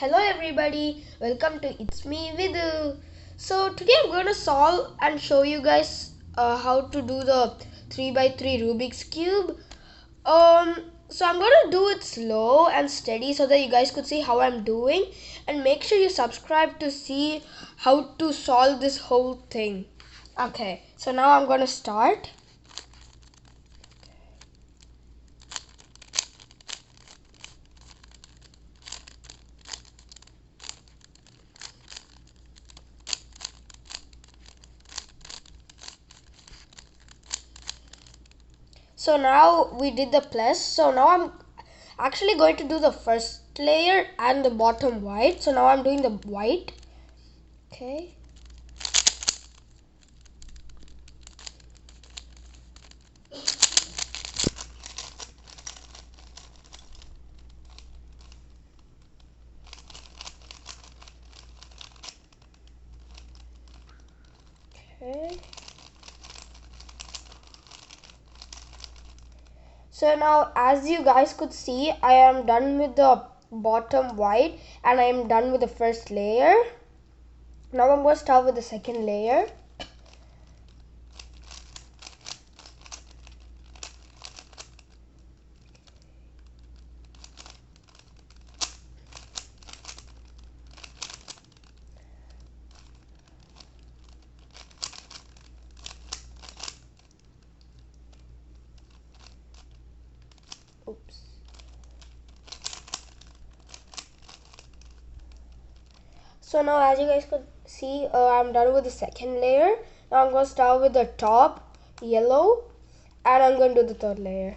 Hello everybody, welcome to It's Me Vidu. So today I'm going to solve and show you guys how to do the 3x3 Rubik's Cube. So I'm going to do it slow and steady so that you guys could see how I'm doing, and make sure you subscribe to see how to solve this whole thing. Okay, so now I'm going to start. So now we did the plus. So now I'm actually going to do the first layer and the bottom white. So now I'm doing the white. Okay. Okay. So now, as you guys could see, I am done with the bottom white and I am done with the first layer. Now I'm going to start with the second layer. Oops. So now, as you guys could see, I'm done with the second layer. Now I'm going to start with the top yellow and I'm going to do the third layer.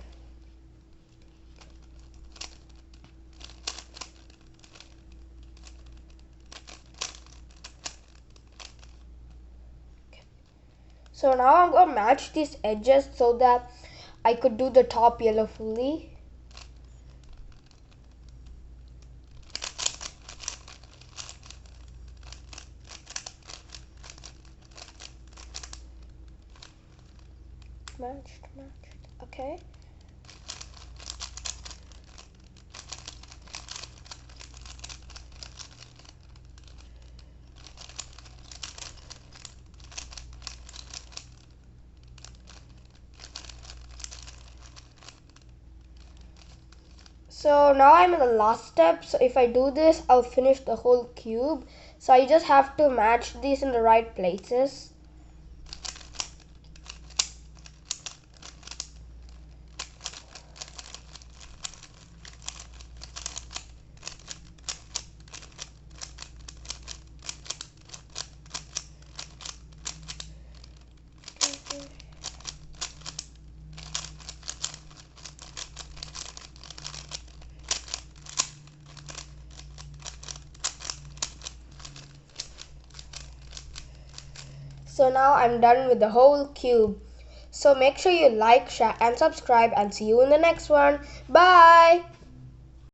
So now I'm going to match these edges so that I could do the top yellow fully. Matched, okay. So now I'm in the last step. So if I do this, I'll finish the whole cube. So I just have to match these in the right places. So now I'm done with the whole cube. So make sure you like, share and subscribe, and see you in the next one. Bye!